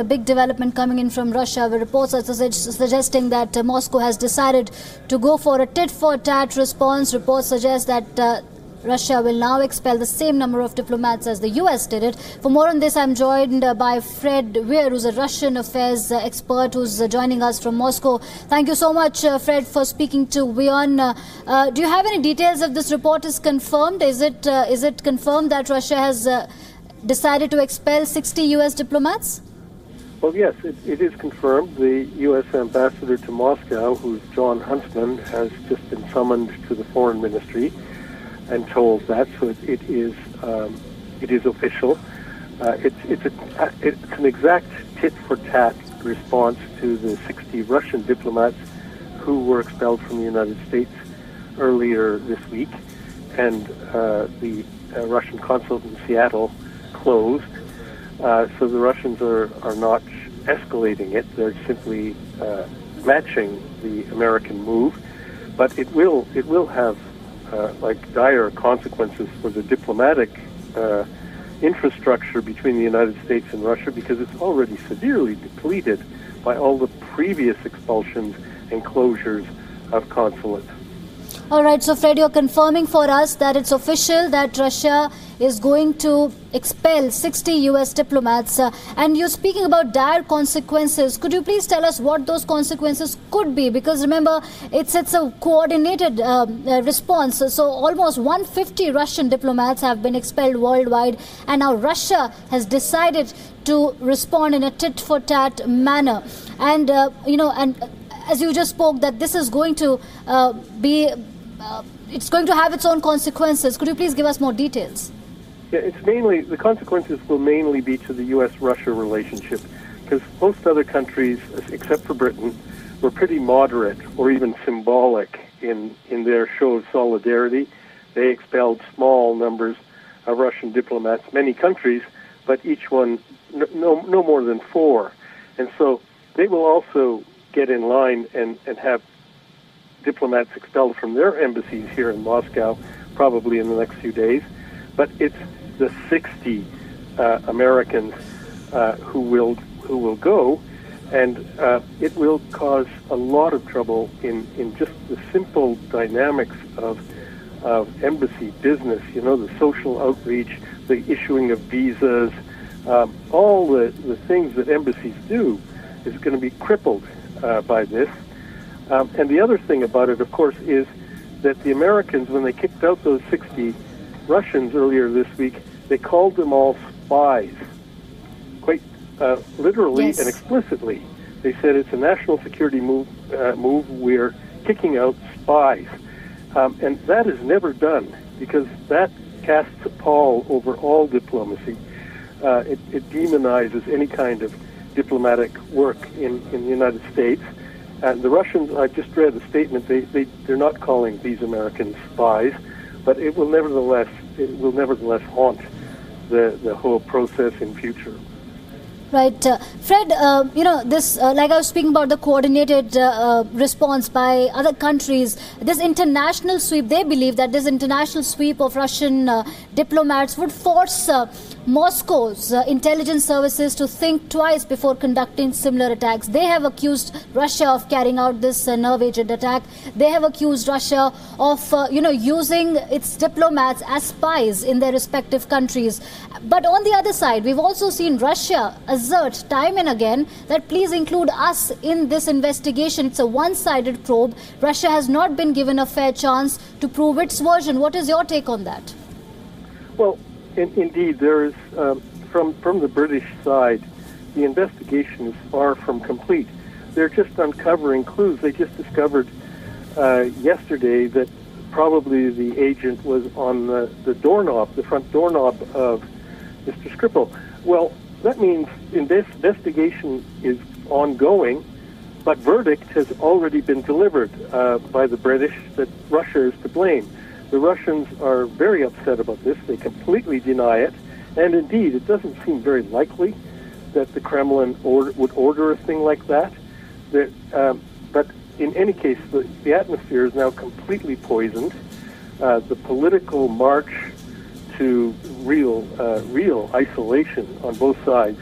a big development coming in from Russia, where reports are suggesting that Moscow has decided to go for a tit-for-tat response. Reports suggest that Russia will now expel the same number of diplomats as the US did it. For more on this, I'm joined by Fred Weir, who's a Russian affairs expert, who's joining us from Moscow. Thank you so much, Fred, for speaking to WION. Do you have any details if this report is confirmed? Is it confirmed that Russia has decided to expel 60 US diplomats? Well, yes, it is confirmed. The U.S. ambassador to Moscow, who's John Huntsman, has just been summoned to the foreign ministry and told that, so it is official. It's an exact tit-for-tat response to the 60 Russian diplomats who were expelled from the United States earlier this week, and the Russian consulate in Seattle closed. So the Russians are not escalating it; they're simply matching the American move. But it will have dire consequences for the diplomatic infrastructure between the United States and Russia, because it's already severely depleted by all the previous expulsions and closures of consulates. All right, so Fred, you're confirming for us that it's official that Russia is going to expel 60 US diplomats. And you're speaking about dire consequences. Could you please tell us what those consequences could be? Because remember, it's a coordinated response. So almost 150 Russian diplomats have been expelled worldwide. And now Russia has decided to respond in a tit-for-tat manner. And, and as you just spoke, that this is going to it's going to have its own consequences. Could you please give us more details? Yeah, the consequences will mainly be to the U.S.-Russia relationship, because most other countries, except for Britain, were pretty moderate or even symbolic in their show of solidarity. They expelled small numbers of Russian diplomats, many countries, but each one no more than 4. And so they will also get in line and have diplomats expelled from their embassies here in Moscow, probably in the next few days. But it's the 60 Americans who will go, and it will cause a lot of trouble in just the simple dynamics of embassy business. You know, the social outreach, the issuing of visas, all the things that embassies do is going to be crippled by this. And the other thing about it, of course, is that the Americans, when they kicked out those 60 Russians earlier this week, they called them all spies, quite literally yes. and explicitly. They said it's a national security move. We're kicking out spies. And that is never done, because that casts a pall over all diplomacy. It demonizes any kind of diplomatic work in the United States. And the Russians, I just read a statement, they're not calling these Americans spies, but it will nevertheless haunt the whole process in future. Right. Fred, this, like I was speaking about the coordinated response by other countries, this international sweep, they believe that this international sweep of Russian diplomats would force Moscow's intelligence services to think twice before conducting similar attacks. They have accused Russia of carrying out this nerve agent attack. They have accused Russia of, using its diplomats as spies in their respective countries. But on the other side, we've also seen Russia assert time and again that please include us in this investigation. It's a one-sided probe. Russia has not been given a fair chance to prove its version. What is your take on that? Well, indeed, there is, from the British side, the investigation is far from complete. They're just uncovering clues. They just discovered yesterday that probably the agent was on the doorknob, the front doorknob of Mr. Skripal. Well, that means investigation is ongoing, but verdict has already been delivered by the British that Russia is to blame. The Russians are very upset about this. They completely deny it. And indeed, it doesn't seem very likely that the Kremlin would order a thing like that. But in any case, the atmosphere is now completely poisoned. The political march to real isolation on both sides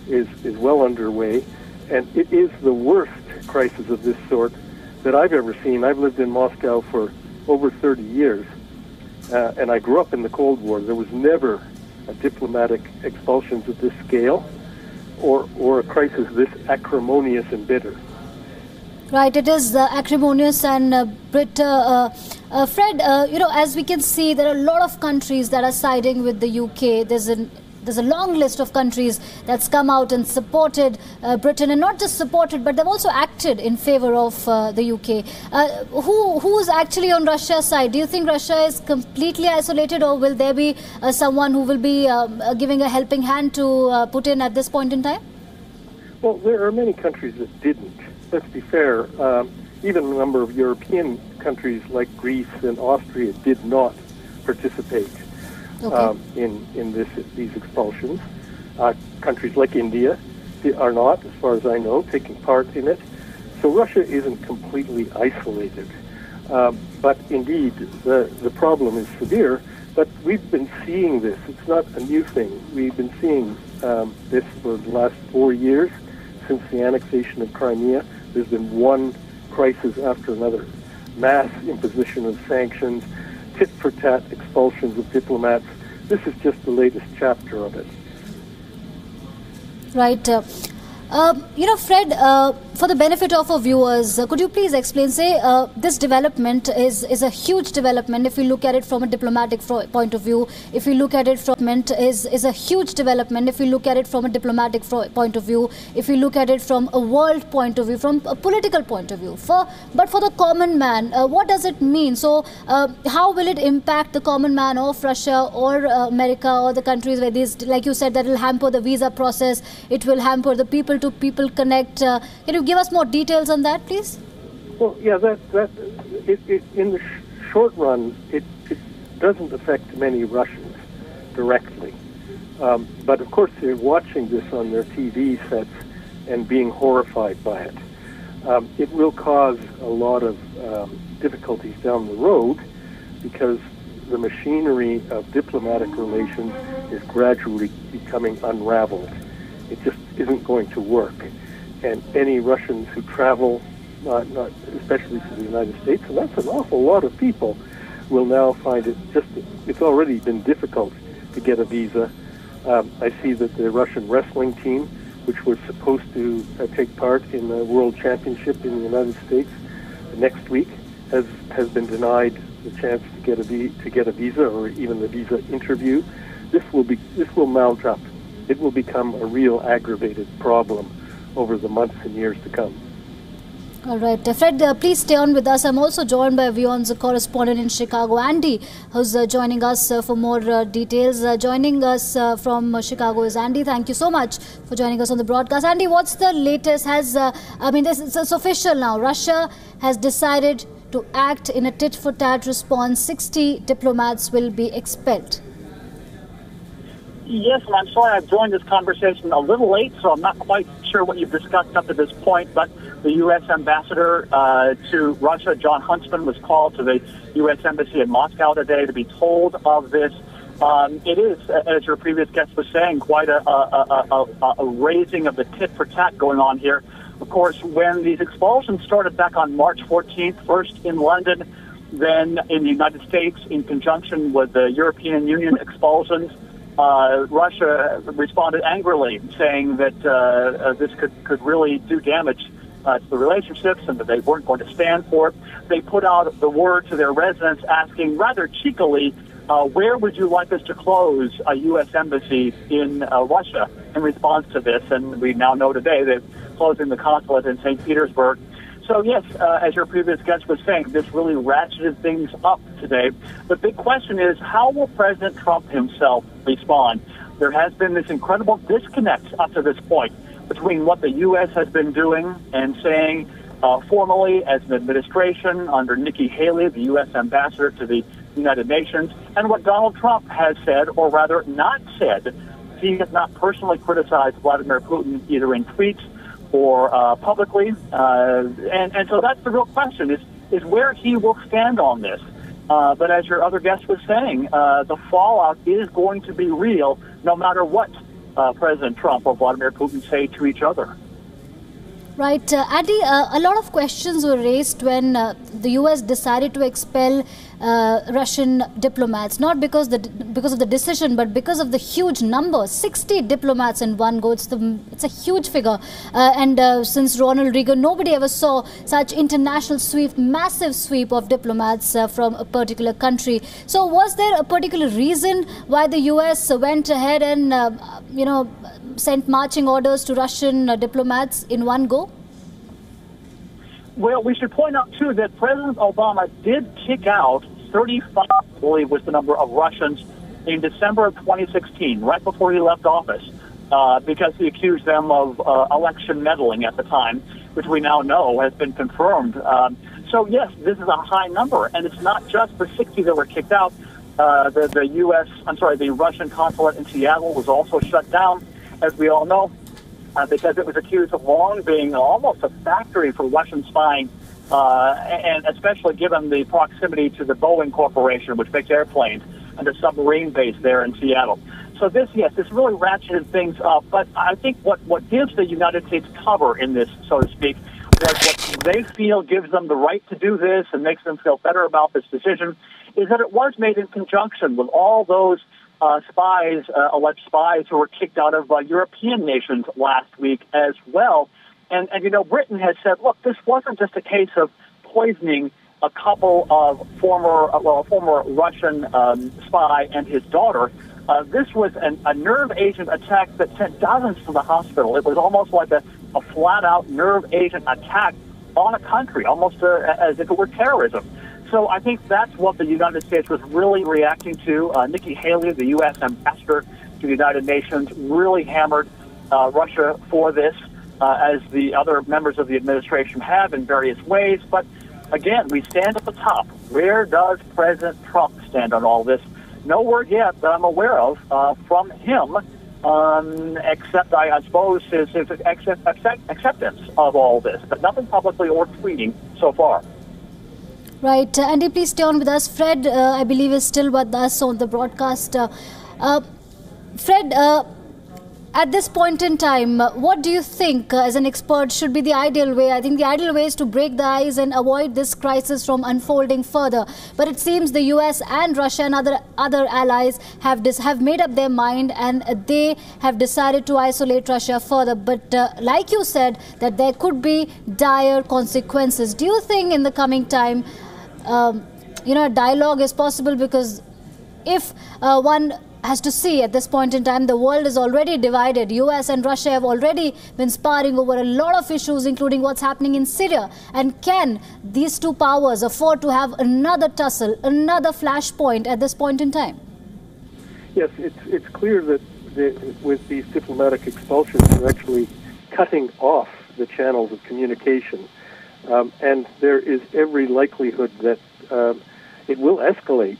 is well underway, and it is the worst crisis of this sort that I've ever seen. I've lived in Moscow for over 30 years, and I grew up in the Cold War. There was never a diplomatic expulsions of this scale or a crisis this acrimonious and bitter. Right, it is acrimonious and Fred, as we can see, there are a lot of countries that are siding with the UK. There's a long list of countries that's come out and supported Britain, and not just supported, but they've also acted in favor of the UK. Who's actually on Russia's side? Do you think Russia is completely isolated, or will there be someone who will be giving a helping hand to Putin at this point in time? Well, there are many countries that didn't. Let's be fair. Even a number of European countries like Greece and Austria did not participate in these expulsions. Countries like India are not, as far as I know, taking part in it. So Russia isn't completely isolated. But indeed, the problem is severe. But we've been seeing this. It's not a new thing. We've been seeing this for the last 4 years since the annexation of Crimea. There's been one crisis after another. Mass imposition of sanctions, tit-for-tat expulsions of diplomats. This is just the latest chapter of it. Right. Fred, for the benefit of our viewers, could you please explain, this development is a huge development if you look at it from a diplomatic point of view. If you look at it from is a huge development if you look at it from a diplomatic point of view. If you look at it from a world point of view, from a political point of view. But for the common man, what does it mean? So how will it impact the common man of Russia or America or the countries where these, like you said, that will hamper the visa process, it will hamper the people-to-people connect. Can you give us more details on that, please? Well, yeah, in the short run, it doesn't affect many Russians directly. But of course, they're watching this on their TV sets and being horrified by it. It will cause a lot of difficulties down the road because the machinery of diplomatic relations is gradually becoming unraveled. It just isn't going to work. And any Russians who travel, not especially to the United States, and that's an awful lot of people, will now find it's already been difficult to get a visa. I see that the Russian wrestling team, which was supposed to take part in the World Championship in the United States next week, has been denied the chance to get a visa or even the visa interview. This will mount up. It will become a real aggravated problem over the months and years to come. All right. Fred, please stay on with us. I'm also joined by WION's correspondent in Chicago, Andy, who's joining us for more details. Joining us from Chicago is Andy. Thank you so much for joining us on the broadcast. Andy, what's the latest? It's official now. Russia has decided to act in a tit-for-tat response. 60 diplomats will be expelled. Yes, and I'm sorry I've joined this conversation a little late, so I'm not quite sure what you've discussed up to this point, but the U.S. ambassador to Russia, John Huntsman, was called to the U.S. Embassy in Moscow today to be told of this. It is, as your previous guest was saying, quite a raising of the tit-for-tat going on here. Of course, when these expulsions started back on March 14th, first in London, then in the United States, in conjunction with the European Union expulsions, Russia responded angrily, saying that this could really do damage to the relationships and that they weren't going to stand for it. They put out the word to their residents asking rather cheekily, where would you like us to close a U.S. embassy in Russia in response to this? And we now know today they're closing the consulate in St. Petersburg. So yes, as your previous guest was saying, this really ratcheted things up today. The big question is, how will President Trump himself respond? There has been this incredible disconnect up to this point between what the U.S. has been doing and saying formally as an administration under Nikki Haley, the U.S. ambassador to the United Nations, and what Donald Trump has said, or rather not said. He has not personally criticized Vladimir Putin either in tweets or publicly, and so that's the real question, is where he will stand on this. But as your other guest was saying, the fallout is going to be real no matter what President Trump or Vladimir Putin say to each other. Right. Andy, a lot of questions were raised when the U.S. decided to expel Russian diplomats, not because of the decision, but because of the huge number, 60 diplomats in one go. It's a huge figure. Since Ronald Reagan, nobody ever saw such international sweep, massive sweep of diplomats from a particular country. So was there a particular reason why the U.S. went ahead and, sent marching orders to Russian diplomats in one go? Well, we should point out, too, that President Obama did kick out 35, I believe was the number of Russians in December of 2016, right before he left office, because he accused them of election meddling at the time, which we now know has been confirmed. So, yes, this is a high number, and it's not just the 60 that were kicked out. The Russian consulate in Seattle was also shut down, as we all know, because it was accused of long being almost a factory for Russian spying, and especially given the proximity to the Boeing Corporation, which makes airplanes, and the submarine base there in Seattle. So this really ratcheted things up. But I think what gives the United States cover in this, so to speak, was what they feel gives them the right to do this and makes them feel better about this decision, is that it was made in conjunction with all those alleged spies who were kicked out of European nations last week as well. And Britain has said, look, this wasn't just a case of poisoning a couple of former Russian spy and his daughter. This was a nerve agent attack that sent dozens to the hospital. It was almost like a flat-out nerve agent attack on a country, almost as if it were terrorism. So I think that's what the United States was really reacting to. Nikki Haley, the U.S. ambassador to the United Nations, really hammered Russia for this, as the other members of the administration have in various ways. But again, we stand at the top. Where does President Trump stand on all this? No word yet that I'm aware of from him, except I suppose his acceptance of all this, but nothing publicly or tweeting so far. Right. Andy, please stay on with us. Fred, I believe, is still with us on the broadcast. Fred, at this point in time, what do you think, as an expert, should be the ideal way? I think the ideal way is to break the ice and avoid this crisis from unfolding further. But it seems the US and Russia and other allies have made up their mind, and they have decided to isolate Russia further. But like you said, that there could be dire consequences. Do you think in the coming time, a dialogue is possible? Because if one has to see at this point in time, the world is already divided. US and Russia have already been sparring over a lot of issues, including what's happening in Syria. And can these two powers afford to have another tussle, another flashpoint at this point in time? Yes, it's clear that with these diplomatic expulsions, they're actually cutting off the channels of communication. And there is every likelihood that it will escalate.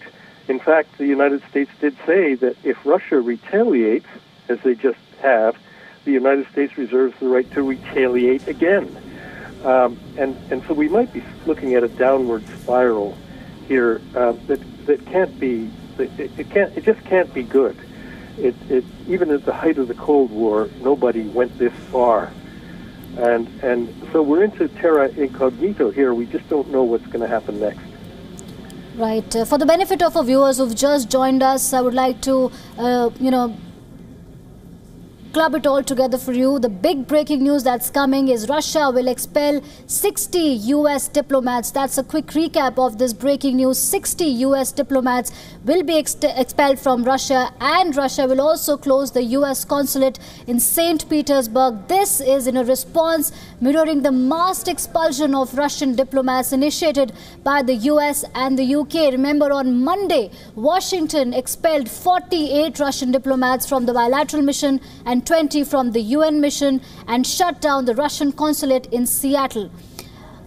In fact, the United States did say that if Russia retaliates, as they just have, the United States reserves the right to retaliate again. And so we might be looking at a downward spiral here that can't be. It just can't be good. Even at the height of the Cold War, nobody went this far. And so we're into terra incognito here. We just don't know what's going to happen next. Right. For the benefit of our viewers who've just joined us, I would like to, club it all together for you. The big breaking news that's coming is Russia will expel 60 U.S. diplomats. That's a quick recap of this breaking news. 60 U.S. diplomats will be expelled from Russia, and Russia will also close the U.S. consulate in St. Petersburg. This is in a response mirroring the mass expulsion of Russian diplomats initiated by the U.S. and the U.K. Remember, on Monday, Washington expelled 48 Russian diplomats from the bilateral mission and 20 from the UN mission and shut down the Russian consulate in Seattle.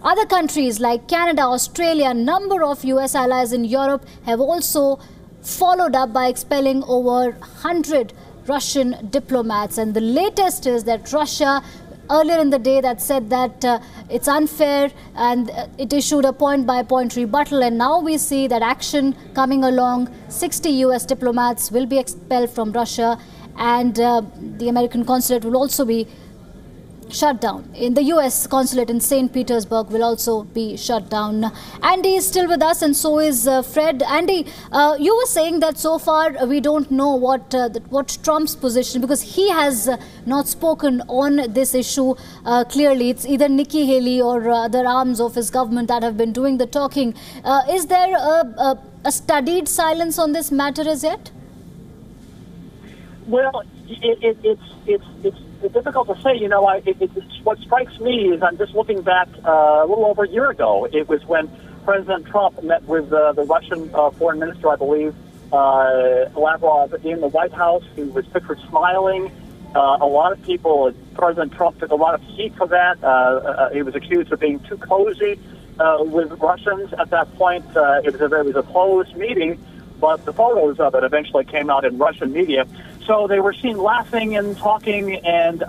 Other countries like Canada, Australia, a number of US allies in Europe have also followed up by expelling over 100 Russian diplomats. And the latest is that Russia, earlier in the day, that said that it's unfair, and it issued a point-by-point rebuttal. And now we see that action coming along. 60 US diplomats will be expelled from Russia. and the American consulate will also be shut down. In the US consulate in St Petersburg will also be shut down. Andy is still with us, and so is Fred. Andy, you were saying that so far we don't know what Trump's position, because he has not spoken on this issue clearly. It's either Nikki Haley or other arms of his government that have been doing the talking. Is there a studied silence on this matter as yet? Well, it's difficult to say. You know, what strikes me is I'm just looking back a little over a year ago. It was when President Trump met with the Russian foreign minister, I believe, Lavrov, in the White House. He was pictured smiling. A lot of people, President Trump took a lot of heat for that. He was accused of being too cozy with Russians at that point. It was a closed meeting, but the photos of it eventually came out in Russian media. So they were seen laughing and talking, and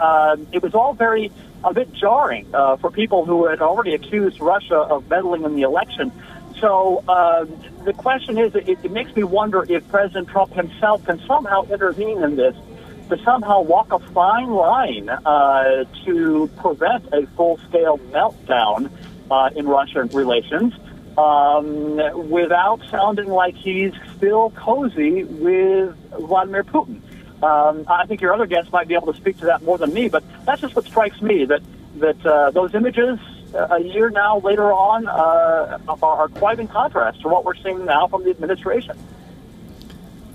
it was all a bit jarring for people who had already accused Russia of meddling in the election. So the question is, it makes me wonder if President Trump himself can somehow intervene in this, to somehow walk a fine line to prevent a full-scale meltdown in Russian relations, without sounding like he's still cozy with Vladimir Putin. I think your other guests might be able to speak to that more than me, but that's just what strikes me, that those images a year now later on are quite in contrast to what we're seeing now from the administration.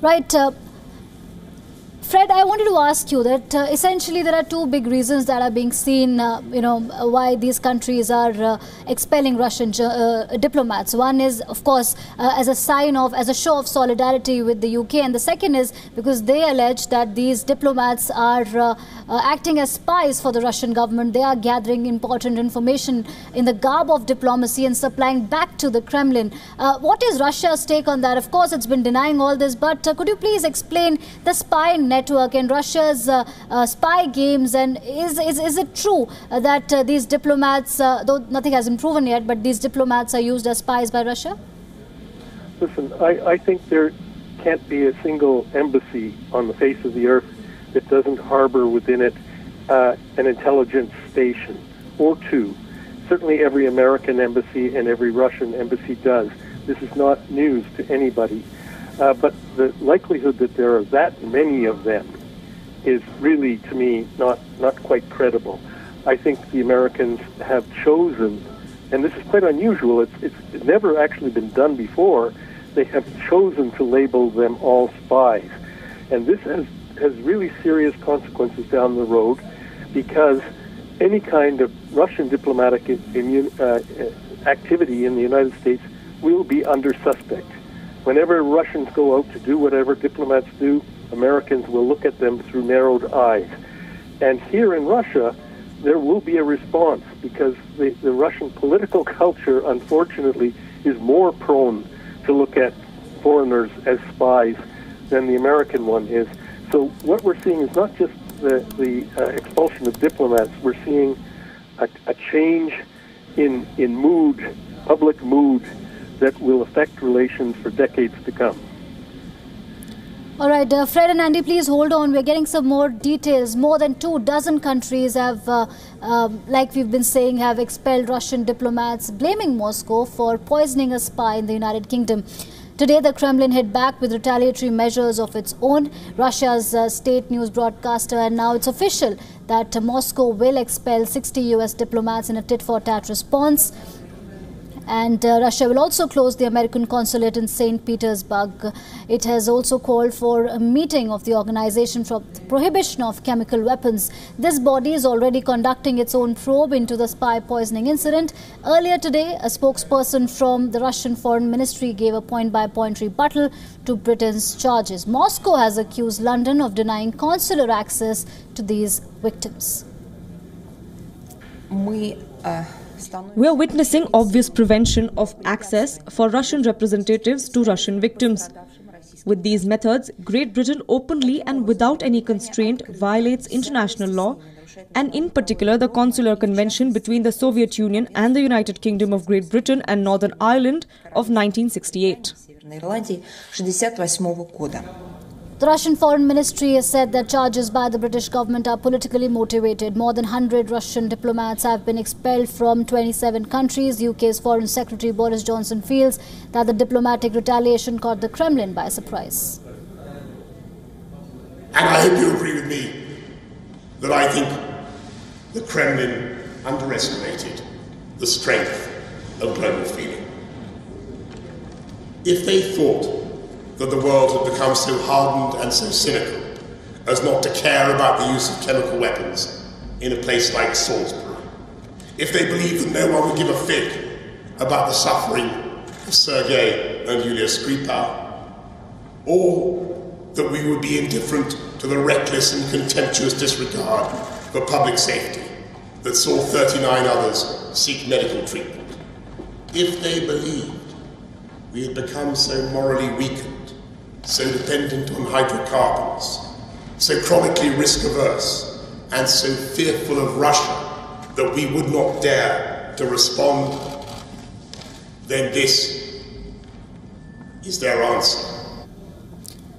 Right. Fred, I wanted to ask you that essentially there are two big reasons that are being seen, why these countries are expelling Russian diplomats. One is, of course, as a show of solidarity with the UK, and the second is because they allege that these diplomats are acting as spies for the Russian government. They are gathering important information in the garb of diplomacy and supplying back to the Kremlin. What is Russia's take on that? Of course, it's been denying all this, but could you please explain the spy network and Russia's spy games, and is it true that these diplomats, though nothing has been proven yet, but these diplomats are used as spies by Russia? Listen, I think there can't be a single embassy on the face of the earth that doesn't harbor within it an intelligence station or two. Certainly every American embassy and every Russian embassy does. This is not news to anybody. But the likelihood that there are that many of them is really, to me, not quite credible. I think the Americans have chosen, and this is quite unusual, it's never actually been done before, they have chosen to label them all spies. And this has really serious consequences down the road, because any kind of Russian diplomatic activity in the United States will be under suspect. Whenever Russians go out to do whatever diplomats do, Americans will look at them through narrowed eyes. And here in Russia, there will be a response, because the Russian political culture, unfortunately, is more prone to look at foreigners as spies than the American one is. So what we're seeing is not just the expulsion of diplomats, we're seeing a change in mood, public mood, that will affect relations for decades to come. All right, Fred and Andy, please hold on. We're getting some more details. More than 24 countries have, like we've been saying, have expelled Russian diplomats, blaming Moscow for poisoning a spy in the United Kingdom. Today, the Kremlin hit back with retaliatory measures of its own. Russia's state news broadcaster, and now it's official that Moscow will expel 60 US diplomats in a tit-for-tat response. And Russia will also close the American consulate in St Petersburg. It has also called for a meeting of the Organization for the Prohibition of Chemical Weapons. This body is already conducting its own probe into the spy poisoning incident. Earlier today, a spokesperson from the Russian Foreign Ministry gave a point-by-point rebuttal to Britain's charges. Moscow has accused London of denying consular access to these victims. We are witnessing obvious prevention of access for Russian representatives to Russian victims. With these methods, Great Britain openly and without any constraint violates international law, and in particular the Consular Convention between the Soviet Union and the United Kingdom of Great Britain and Northern Ireland of 1968. The Russian Foreign Ministry has said that charges by the British government are politically motivated. More than 100 Russian diplomats have been expelled from 27 countries. UK's Foreign Secretary Boris Johnson feels that the diplomatic retaliation caught the Kremlin by surprise. And I hope you agree with me that I think the Kremlin underestimated the strength of global feeling. If they thought that the world had become so hardened and so cynical as not to care about the use of chemical weapons in a place like Salisbury, if they believed that no one would give a fig about the suffering of Sergei and Yulia Skripal, or that we would be indifferent to the reckless and contemptuous disregard for public safety that saw 39 others seek medical treatment, if they believed we had become so morally weakened, so dependent on hydrocarbons, so chronically risk-averse, and so fearful of Russia that we would not dare to respond, then this is their answer.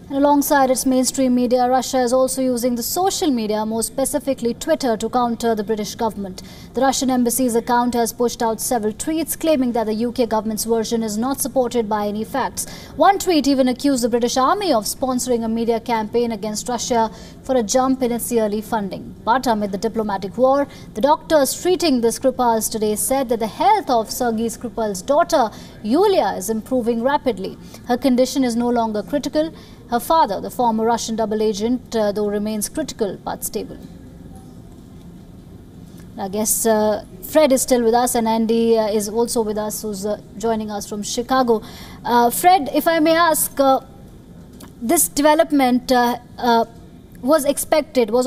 And alongside its mainstream media, Russia is also using the social media, more specifically Twitter, to counter the British government. The Russian embassy's account has pushed out several tweets claiming that the UK government's version is not supported by any facts. One tweet even accused the British Army of sponsoring a media campaign against Russia for a jump in its yearly funding. But amid the diplomatic war, the doctors treating the Skripals today said that the health of Sergei Skripal's daughter, Yulia, is improving rapidly. Her condition is no longer critical. Her father, the former Russian double agent, though remains critical but stable. I guess Fred is still with us, and Andy is also with us, who's joining us from Chicago. Fred, if I may ask, this development was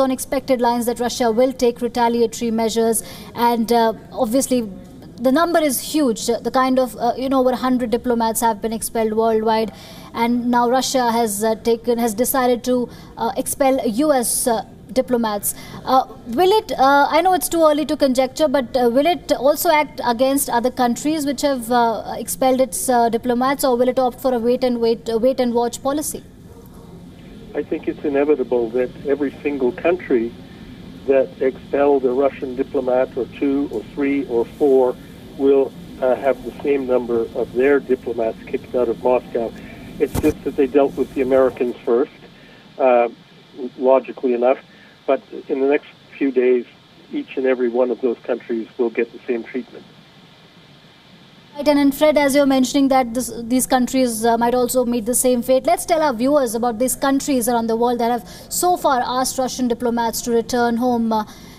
on expected lines that Russia will take retaliatory measures, and obviously the number is huge. The kind of, over 100 diplomats have been expelled worldwide, and now Russia has decided to expel US diplomats. Will it, I know it's too early to conjecture, but will it also act against other countries which have expelled its diplomats, or will it opt for a wait and watch policy? I think it's inevitable that every single country that expelled a Russian diplomat, or 2 or 3 or 4, will have the same number of their diplomats kicked out of Moscow. It's just that they dealt with the Americans first, logically enough, but in the next few days, each and every one of those countries will get the same treatment. Right, and Fred, as you're mentioning that these countries might also meet the same fate, let's tell our viewers about these countries around the world that have so far asked Russian diplomats to return home.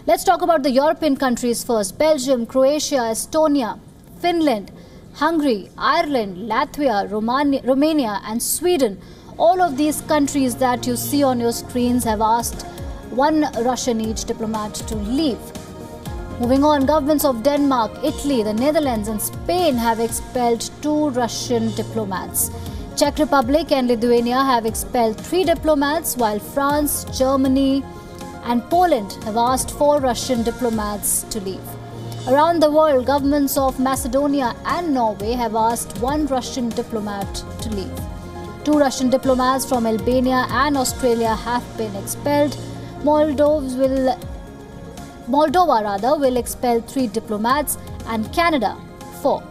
Let's talk about the European countries first. Belgium, Croatia, Estonia, Finland, Hungary, Ireland, Latvia, Romania and Sweden. All of these countries that you see on your screens have asked one Russian each diplomat to leave. Moving on, governments of Denmark, Italy, the Netherlands and Spain have expelled 2 Russian diplomats. Czech Republic and Lithuania have expelled 3 diplomats, while France, Germany and Poland have asked 4 Russian diplomats to leave. Around the world, governments of Macedonia and Norway have asked 1 Russian diplomat to leave. 2 Russian diplomats from Albania and Australia have been expelled. Moldova will expel 3 diplomats, and Canada 4.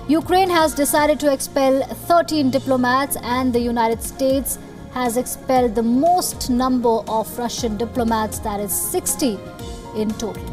Ukraine has decided to expel 13 diplomats, and the United States has expelled the most number of Russian diplomats, that is 60 in total.